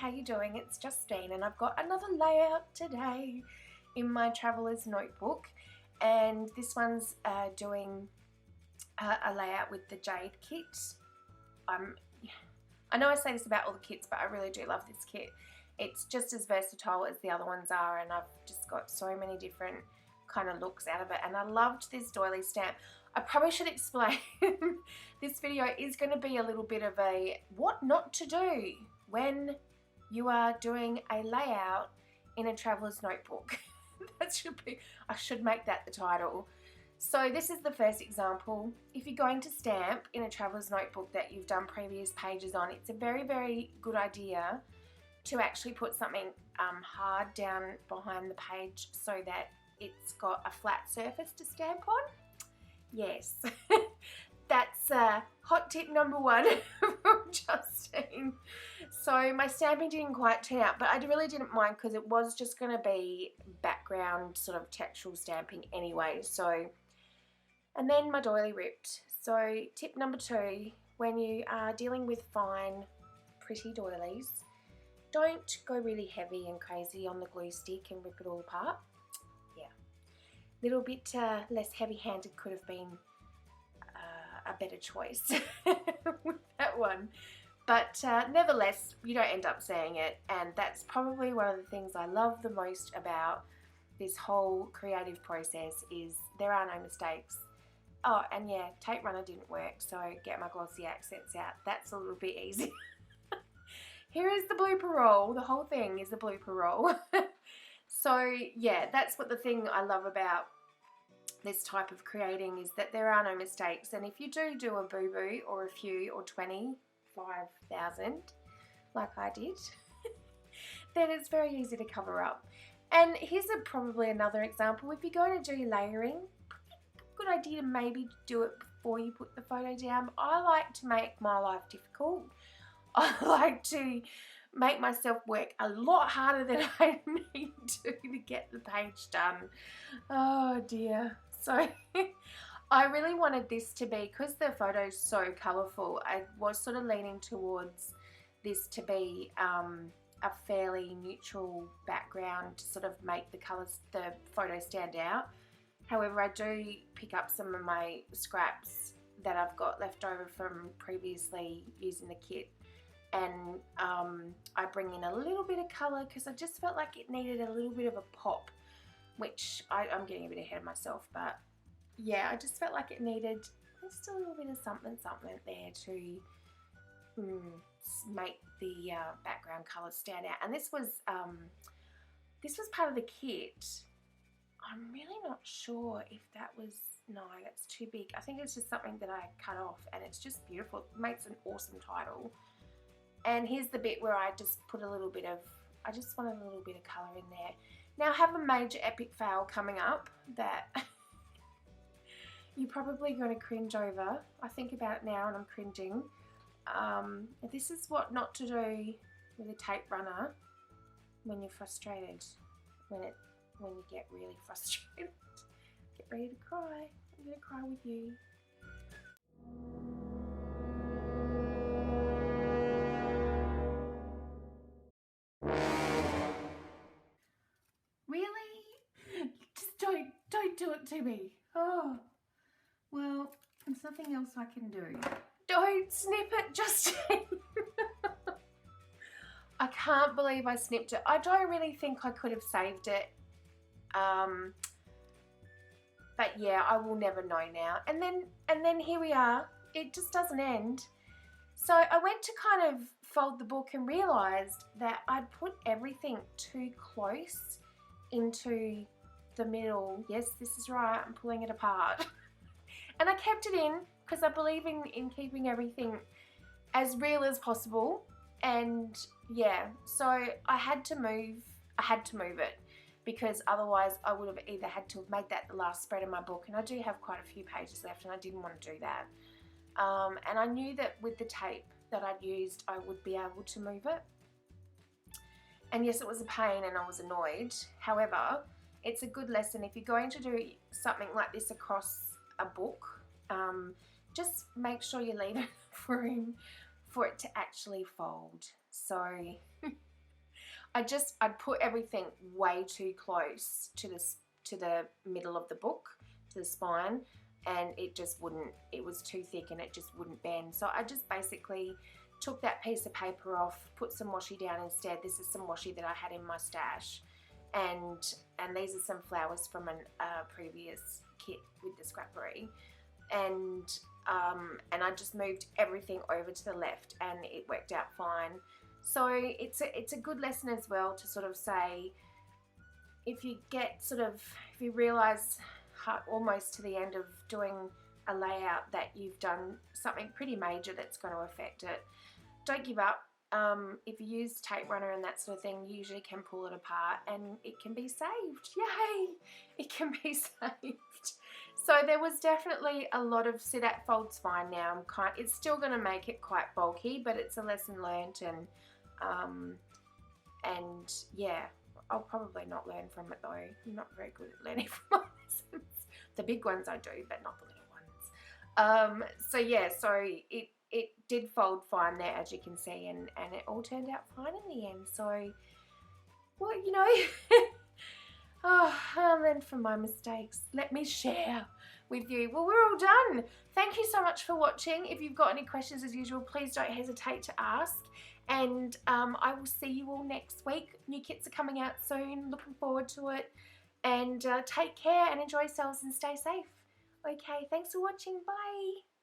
how you doing? It's Justine and I've got another layout today in my traveler's notebook, and this one's doing a layout with the Jade kit. I know I say this about all the kits, but I really do love this kit. It's just as versatile as the other ones are, and I've just got so many different kind of looks out of it, and I loved this doily stamp. I probably should explain this video is going to be a little bit of a what not to do when you are doing a layout in a traveler's notebook. I should make that the title. So this is the first example. If you're going to stamp in a traveler's notebook that you've done previous pages on, it's a very, very good idea to actually put something hard down behind the page so that it's got a flat surface to stamp on. Yes, that's hot tip number one from Justine. So my stamping didn't quite turn out, but I really didn't mind because it was just going to be background sort of textural stamping anyway. So, and then my doily ripped. So tip number two, when you are dealing with fine, pretty doilies, don't go really heavy and crazy on the glue stick and rip it all apart. Yeah, little bit less heavy-handed could have been a better choice with that one. But nevertheless, you don't end up saying it, and that's probably one of the things I love the most about this whole creative process is there are no mistakes. Oh, and yeah, tape runner didn't work, so get my glossy accents out. That's a little bit easy. Here is the blooper roll. The whole thing is a blooper roll. So yeah, that's what the thing I love about this type of creating is that there are no mistakes. And if you do a boo-boo or a few or 25,000 like I did, then it's very easy to cover up. And here's probably another example. If you're going to do layering, good idea to maybe do it before you put the photo down. I like to make my life difficult. I like to make myself work a lot harder than I need to get the page done. Oh dear. So I really wanted this to be, because the photo's so colourful, I was sort of leaning towards this to be a fairly neutral background to sort of make the colours, the photo stand out. However, I do pick up some of my scraps that I've got left over from previously using the kit, and I bring in a little bit of colour because I just felt like it needed a little bit of a pop, which I'm getting a bit ahead of myself, but yeah, I just felt like it needed just a little bit of something there to make the background colours stand out. And this was part of the kit. I'm really not sure if that was, no, that's too big. I think it's just something that I cut off, and it's just beautiful. It makes an awesome title. And here's the bit where I just put a little bit of, I just wanted a little bit of colour in there. Now I have a major epic fail coming up that you're probably going to cringe over. I think about it now and I'm cringing. This is what not to do with a tape runner when you're frustrated, when you get really frustrated. Get ready to cry. I'm going to cry with you. Really? Just don't do it to me. Oh, well, there's nothing else I can do. Don't snip it, Justine. I can't believe I snipped it. I don't really think I could have saved it. But yeah, I will never know now. And then here we are. It just doesn't end. So I went to kind of fold the book and realised that I'd put everything too close into the middle. Yes, this is right. I'm pulling it apart. And I kept it in because I believe in keeping everything as real as possible. And yeah, so I had to move it, because otherwise I would have either had to have made that the last spread of my book, and I do have quite a few pages left and I didn't want to do that. And I knew that with the tape that I'd used I would be able to move it. And yes, it was a pain and I was annoyed. However, it's a good lesson if you're going to do something like this across a book. Just make sure you leave enough room for it to actually fold. So I'd put everything way too close to the middle of the book, to the spine, and it just wouldn't, it was too thick and it just wouldn't bend. So I just basically took that piece of paper off, put some washi down instead. This is some washi that I had in my stash, and these are some flowers from a previous kit with the Scrappery, and I just moved everything over to the left, and it worked out fine. So it's a good lesson as well to sort of say, if you realize almost to the end of doing a layout that you've done something pretty major that's going to affect it, don't give up. If you use tape runner and that sort of thing, you usually can pull it apart and it can be saved. Yay! It can be saved. So there was definitely a lot of, see, that folds fine now. It's still going to make it quite bulky, but it's a lesson learnt, and yeah, I'll probably not learn from it though. I'm not very good at learning from my lessons. The big ones I do, but not the little ones. So yeah, so it did fold fine there, as you can see, and it all turned out fine in the end. So, well, you know, oh, I learned from my mistakes. Let me share with you. Well, we're all done. Thank you so much for watching. If you've got any questions, as usual, please don't hesitate to ask. And I will see you all next week. New kits are coming out soon. Looking forward to it. And take care and enjoy yourselves and stay safe. Okay, thanks for watching. Bye.